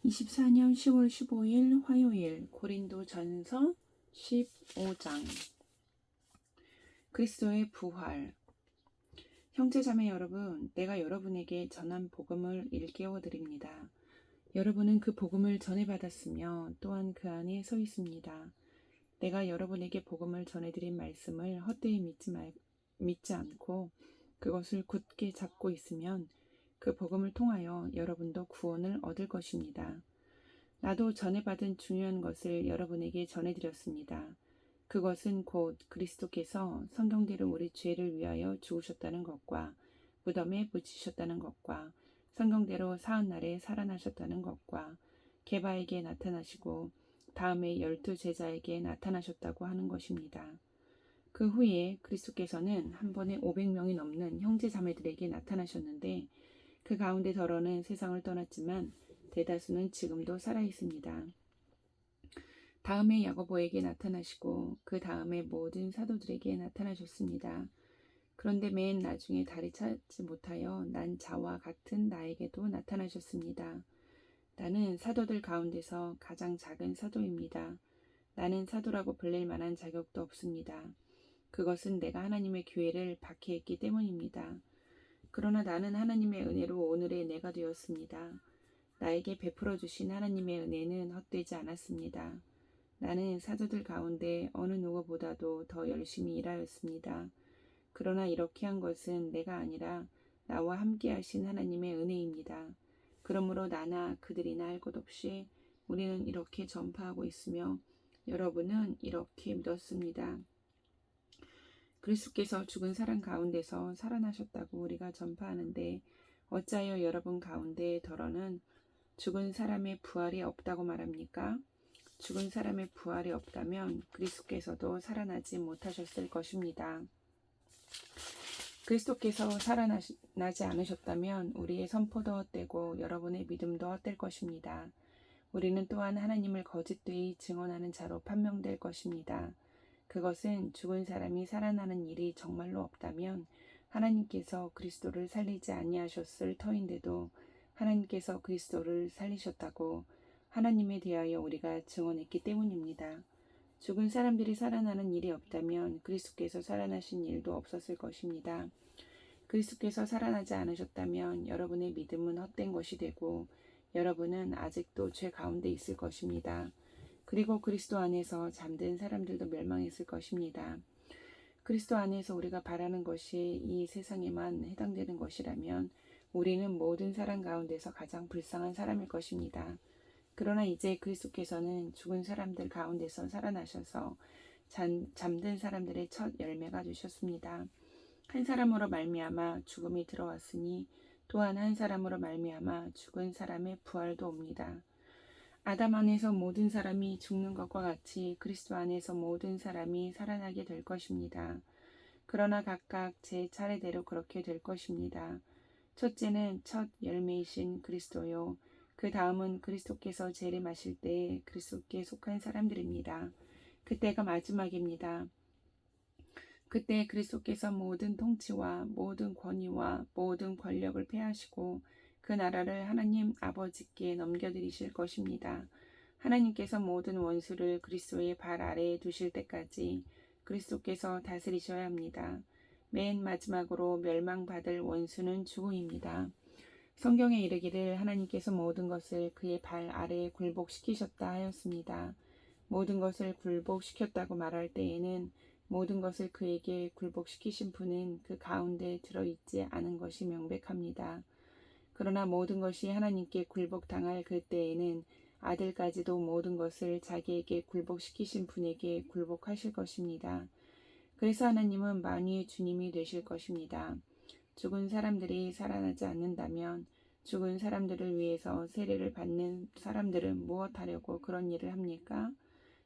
24년 10월 15일 화요일 고린도전서 15장 그리스도의 부활. 형제자매 여러분, 내가 여러분에게 전한 복음을 일깨워 드립니다. 여러분은 그 복음을 전해받았으며 또한 그 안에 서 있습니다. 내가 여러분에게 복음을 전해드린 말씀을 헛되이 믿지 않고 그것을 굳게 잡고 있으면 그 복음을 통하여 여러분도 구원을 얻을 것입니다. 나도 전해받은 중요한 것을 여러분에게 전해드렸습니다. 그것은 곧 그리스도께서 성경대로 우리 죄를 위하여 죽으셨다는 것과 무덤에 묻히셨다는 것과 성경대로 사흘날에 살아나셨다는 것과 게바에게 나타나시고 다음에 12 제자에게 나타나셨다고 하는 것입니다. 그 후에 그리스도께서는 한 번에 500명이 넘는 형제 자매들에게 나타나셨는데 그 가운데 더러는 세상을 떠났지만 대다수는 지금도 살아 있습니다. 다음에 야고보에게 나타나시고 그 다음에 모든 사도들에게 나타나셨습니다. 그런데 맨 나중에 다리 찾지 못하여 난 자와 같은 나에게도 나타나셨습니다. 나는 사도들 가운데서 가장 작은 사도입니다. 나는 사도라고 불릴 만한 자격도 없습니다. 그것은 내가 하나님의 교회를 박해했기 때문입니다. 그러나 나는 하나님의 은혜로 오늘의 내가 되었습니다. 나에게 베풀어 주신 하나님의 은혜는 헛되지 않았습니다. 나는 사도들 가운데 어느 누구보다도 더 열심히 일하였습니다. 그러나 이렇게 한 것은 내가 아니라 나와 함께 하신 하나님의 은혜입니다. 그러므로 나나 그들이나 할 것 없이 우리는 이렇게 전파하고 있으며 여러분은 이렇게 믿었습니다. 그리스도께서 죽은 사람 가운데서 살아나셨다고 우리가 전파하는데 어찌하여 여러분 가운데 더러는 죽은 사람의 부활이 없다고 말합니까? 죽은 사람의 부활이 없다면 그리스도께서도 살아나지 못하셨을 것입니다. 그리스도께서 살아나지 않으셨다면 우리의 선포도 헛되고 여러분의 믿음도 헛될 것입니다. 우리는 또한 하나님을 거짓되이 증언하는 자로 판명될 것입니다. 그것은 죽은 사람이 살아나는 일이 정말로 없다면 하나님께서 그리스도를 살리지 아니하셨을 터인데도 하나님께서 그리스도를 살리셨다고 하나님에 대하여 우리가 증언했기 때문입니다. 죽은 사람들이 살아나는 일이 없다면 그리스도께서 살아나신 일도 없었을 것입니다. 그리스도께서 살아나지 않으셨다면 여러분의 믿음은 헛된 것이 되고 여러분은 아직도 죄 가운데 있을 것입니다. 그리고 그리스도 안에서 잠든 사람들도 멸망했을 것입니다. 그리스도 안에서 우리가 바라는 것이 이 세상에만 해당되는 것이라면 우리는 모든 사람 가운데서 가장 불쌍한 사람일 것입니다. 그러나 이제 그리스도께서는 죽은 사람들 가운데서 살아나셔서 잠든 사람들의 첫 열매가 되셨습니다. 한 사람으로 말미암아 죽음이 들어왔으니 또한 한 사람으로 말미암아 죽은 사람의 부활도 옵니다. 아담 안에서 모든 사람이 죽는 것과 같이 그리스도 안에서 모든 사람이 살아나게 될 것입니다. 그러나 각각 제 차례대로 그렇게 될 것입니다. 첫째는 첫 열매이신 그리스도요. 그 다음은 그리스도께서 재림하실 때에 그리스도께 속한 사람들입니다. 그때가 마지막입니다. 그때 그리스도께서 모든 통치와 모든 권위와 모든 권력을 폐하시고 그 나라를 하나님 아버지께 넘겨드리실 것입니다. 하나님께서 모든 원수를 그리스도의 발 아래에 두실 때까지 그리스도께서 다스리셔야 합니다. 맨 마지막으로 멸망받을 원수는 죽음입니다. 성경에 이르기를 하나님께서 모든 것을 그의 발 아래에 굴복시키셨다 하였습니다. 모든 것을 굴복시켰다고 말할 때에는 모든 것을 그에게 굴복시키신 분은 그 가운데 들어있지 않은 것이 명백합니다. 그러나 모든 것이 하나님께 굴복당할 그때에는 아들까지도 모든 것을 자기에게 굴복시키신 분에게 굴복하실 것입니다. 그래서 하나님은 만유의 주님이 되실 것입니다. 죽은 사람들이 살아나지 않는다면 죽은 사람들을 위해서 세례를 받는 사람들은 무엇하려고 그런 일을 합니까?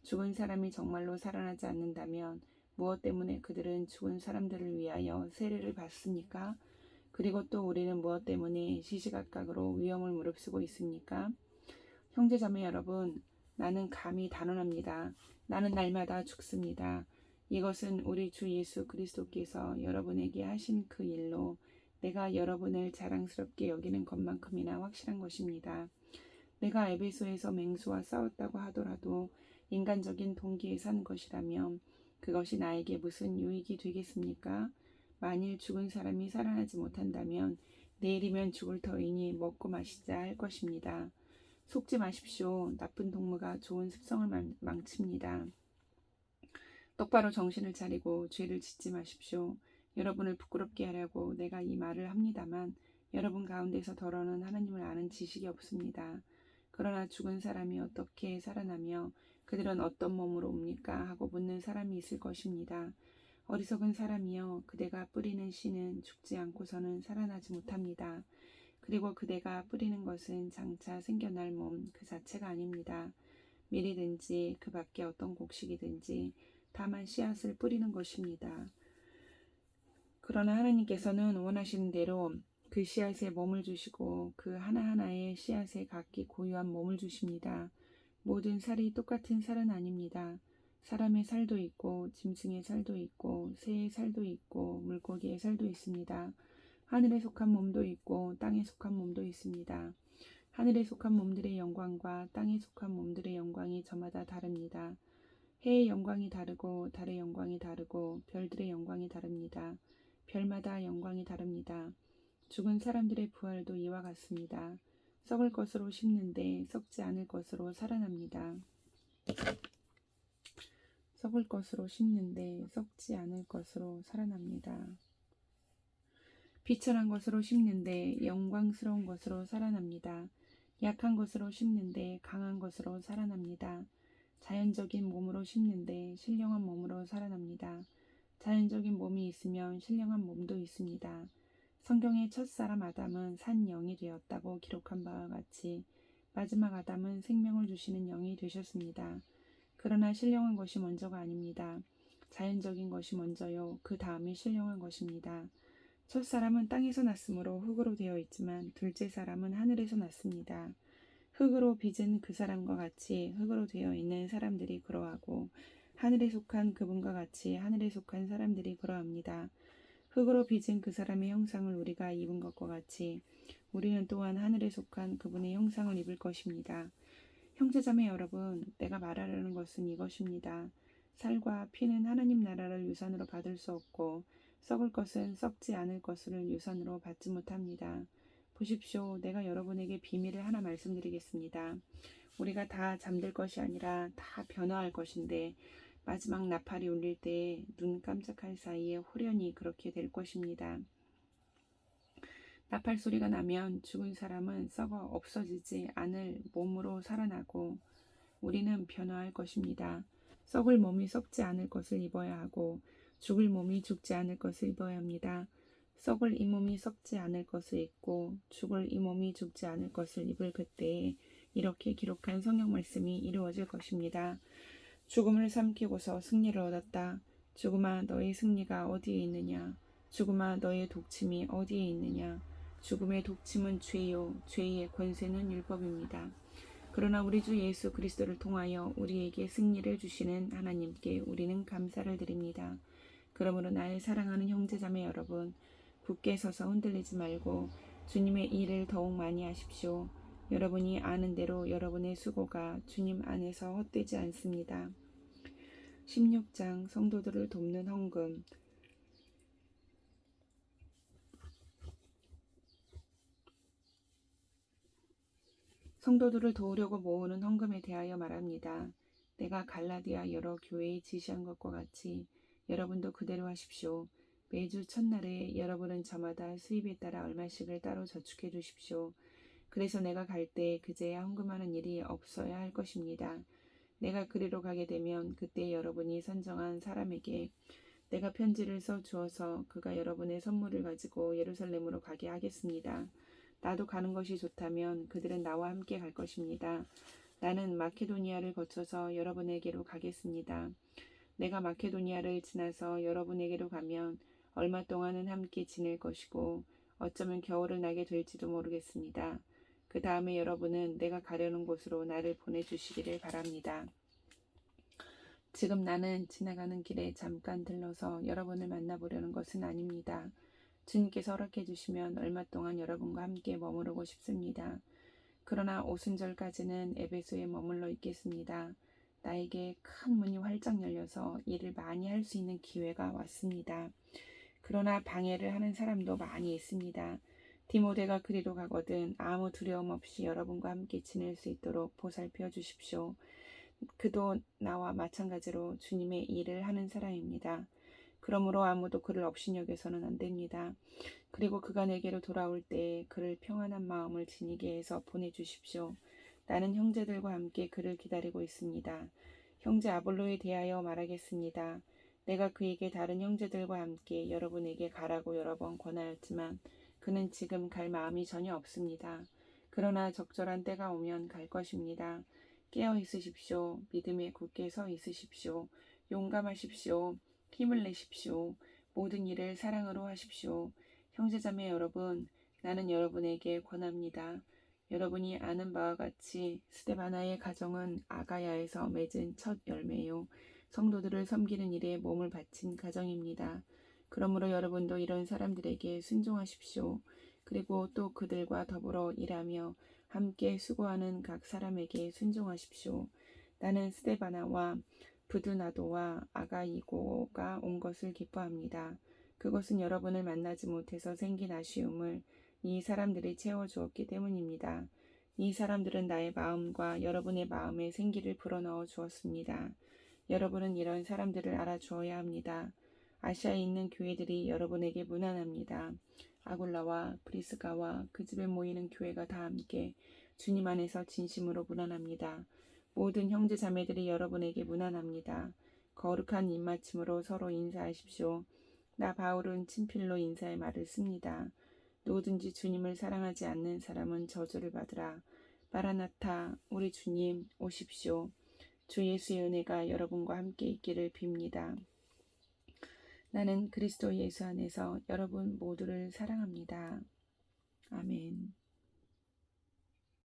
죽은 사람이 정말로 살아나지 않는다면 무엇 때문에 그들은 죽은 사람들을 위하여 세례를 받습니까? 그리고 또 우리는 무엇 때문에 시시각각으로 위험을 무릅쓰고 있습니까? 형제자매 여러분, 나는 감히 단언합니다. 나는 날마다 죽습니다. 이것은 우리 주 예수 그리스도께서 여러분에게 하신 그 일로 내가 여러분을 자랑스럽게 여기는 것만큼이나 확실한 것입니다. 내가 에베소에서 맹수와 싸웠다고 하더라도 인간적인 동기에 사는 것이라면 그것이 나에게 무슨 유익이 되겠습니까? 만일 죽은 사람이 살아나지 못한다면 내일이면 죽을 터이니 먹고 마시자 할 것입니다. 속지 마십시오. 나쁜 동무가 좋은 습성을 망칩니다. 똑바로 정신을 차리고 죄를 짓지 마십시오. 여러분을 부끄럽게 하려고 내가 이 말을 합니다만 여러분 가운데서 더러는 하나님을 아는 지식이 없습니다. 그러나 죽은 사람이 어떻게 살아나며 그들은 어떤 몸으로 옵니까? 하고 묻는 사람이 있을 것입니다. 어리석은 사람이여, 그대가 뿌리는 씨는 죽지 않고서는 살아나지 못합니다. 그리고 그대가 뿌리는 것은 장차 생겨날 몸 그 자체가 아닙니다. 밀이든지 그 밖에 어떤 곡식이든지 다만 씨앗을 뿌리는 것입니다. 그러나 하나님께서는 원하시는 대로 그 씨앗에 몸을 주시고 그 하나하나의 씨앗에 각기 고유한 몸을 주십니다. 모든 살이 똑같은 살은 아닙니다. 사람의 살도 있고 짐승의 살도 있고 새의 살도 있고 물고기의 살도 있습니다. 하늘에 속한 몸도 있고 땅에 속한 몸도 있습니다. 하늘에 속한 몸들의 영광과 땅에 속한 몸들의 영광이 저마다 다릅니다. 해의 영광이 다르고 달의 영광이 다르고 별들의 영광이 다릅니다. 별마다 영광이 다릅니다. 죽은 사람들의 부활도 이와 같습니다. 썩을 것으로 심는데 썩지 않을 것으로 살아납니다. 썩을 것으로 심는데 썩지 않을 것으로 살아납니다. 비천한 것으로 심는데 영광스러운 것으로 살아납니다. 약한 것으로 심는데 강한 것으로 살아납니다. 자연적인 몸으로 심는데 신령한 몸으로 살아납니다. 자연적인 몸이 있으면 신령한 몸도 있습니다. 성경의 첫사람 아담은 산 영이 되었다고 기록한 바와 같이 마지막 아담은 생명을 주시는 영이 되셨습니다. 그러나 신령한 것이 먼저가 아닙니다. 자연적인 것이 먼저요. 그 다음이 신령한 것입니다. 첫사람은 땅에서 났으므로 흙으로 되어 있지만 둘째 사람은 하늘에서 났습니다. 흙으로 빚은 그 사람과 같이 흙으로 되어 있는 사람들이 그러하고 하늘에 속한 그분과 같이 하늘에 속한 사람들이 그러합니다. 흙으로 빚은 그 사람의 형상을 우리가 입은 것과 같이 우리는 또한 하늘에 속한 그분의 형상을 입을 것입니다. 형제자매 여러분, 내가 말하려는 것은 이것입니다. 살과 피는 하나님 나라를 유산으로 받을 수 없고 썩을 것은 썩지 않을 것을 유산으로 받지 못합니다. 보십시오. 내가 여러분에게 비밀을 하나 말씀드리겠습니다. 우리가 다 잠들 것이 아니라 다 변화할 것인데 마지막 나팔이 울릴 때에 눈 깜짝할 사이에 홀연히 그렇게 될 것입니다. 나팔 소리가 나면 죽은 사람은 썩어 없어지지 않을 몸으로 살아나고 우리는 변화할 것입니다. 썩을 몸이 썩지 않을 것을 입어야 하고 죽을 몸이 죽지 않을 것을 입어야 합니다. 썩을 이 몸이 썩지 않을 것을 입고 죽을 이 몸이 죽지 않을 것을 입을 그때에 이렇게 기록한 성경 말씀이 이루어질 것입니다. 죽음을 삼키고서 승리를 얻었다. 죽음아 너의 승리가 어디에 있느냐? 죽음아 너의 독침이 어디에 있느냐? 죽음의 독침은 죄요 죄의 권세는 율법입니다. 그러나 우리 주 예수 그리스도를 통하여 우리에게 승리를 주시는 하나님께 우리는 감사를 드립니다. 그러므로 나의 사랑하는 형제자매 여러분, 굳게 서서 흔들리지 말고 주님의 일을 더욱 많이 하십시오. 여러분이 아는 대로 여러분의 수고가 주님 안에서 헛되지 않습니다. 16장 성도들을 돕는 헌금. 성도들을 도우려고 모으는 헌금에 대하여 말합니다. 내가 갈라디아 여러 교회에 지시한 것과 같이 여러분도 그대로 하십시오. 매주 첫날에 여러분은 저마다 수입에 따라 얼마씩을 따로 저축해 두십시오. 그래서 내가 갈 때 그제야 헌금하는 일이 없어야 할 것입니다. 내가 그리로 가게 되면 그때 여러분이 선정한 사람에게 내가 편지를 써 주어서 그가 여러분의 선물을 가지고 예루살렘으로 가게 하겠습니다. 나도 가는 것이 좋다면 그들은 나와 함께 갈 것입니다. 나는 마케도니아를 거쳐서 여러분에게로 가겠습니다. 내가 마케도니아를 지나서 여러분에게로 가면 얼마 동안은 함께 지낼 것이고 어쩌면 겨울을 나게 될지도 모르겠습니다. 그 다음에 여러분은 내가 가려는 곳으로 나를 보내주시기를 바랍니다. 지금 나는 지나가는 길에 잠깐 들러서 여러분을 만나보려는 것은 아닙니다. 주님께서 허락해 주시면 얼마 동안 여러분과 함께 머무르고 싶습니다. 그러나 오순절까지는 에베소에 머물러 있겠습니다. 나에게 큰 문이 활짝 열려서 일을 많이 할 수 있는 기회가 왔습니다. 그러나 방해를 하는 사람도 많이 있습니다. 디모데가 그리로 가거든 아무 두려움 없이 여러분과 함께 지낼 수 있도록 보살펴 주십시오. 그도 나와 마찬가지로 주님의 일을 하는 사람입니다. 그러므로 아무도 그를 업신여겨서는 안 됩니다. 그리고 그가 내게로 돌아올 때 그를 평안한 마음을 지니게 해서 보내주십시오. 나는 형제들과 함께 그를 기다리고 있습니다. 형제 아볼로에 대하여 말하겠습니다. 내가 그에게 다른 형제들과 함께 여러분에게 가라고 여러 번 권하였지만 그는 지금 갈 마음이 전혀 없습니다. 그러나 적절한 때가 오면 갈 것입니다. 깨어 있으십시오. 믿음에 굳게 서 있으십시오. 용감하십시오. 힘을 내십시오. 모든 일을 사랑으로 하십시오. 형제자매 여러분, 나는 여러분에게 권합니다. 여러분이 아는 바와 같이 스데바나의 가정은 아가야에서 맺은 첫 열매요. 성도들을 섬기는 일에 몸을 바친 가정입니다. 그러므로 여러분도 이런 사람들에게 순종하십시오. 그리고 또 그들과 더불어 일하며 함께 수고하는 각 사람에게 순종하십시오. 나는 스데바나와 부두나도와 아가이고가 온 것을 기뻐합니다. 그것은 여러분을 만나지 못해서 생긴 아쉬움을 이 사람들이 채워주었기 때문입니다. 이 사람들은 나의 마음과 여러분의 마음에 생기를 불어넣어 주었습니다. 여러분은 이런 사람들을 알아주어야 합니다. 아시아에 있는 교회들이 여러분에게 무난합니다. 아굴라와 브리스가와 그 집에 모이는 교회가 다 함께 주님 안에서 진심으로 무난합니다. 모든 형제 자매들이 여러분에게 무난합니다. 거룩한 입맞춤으로 서로 인사하십시오. 나 바울은 친필로 인사의 말을 씁니다. 누구든지 주님을 사랑하지 않는 사람은 저주를 받으라. 마라나타, 우리 주님 오십시오. 주 예수의 은혜가 여러분과 함께 있기를 빕니다. 나는 그리스도 예수 안에서 여러분 모두를 사랑합니다. 아멘.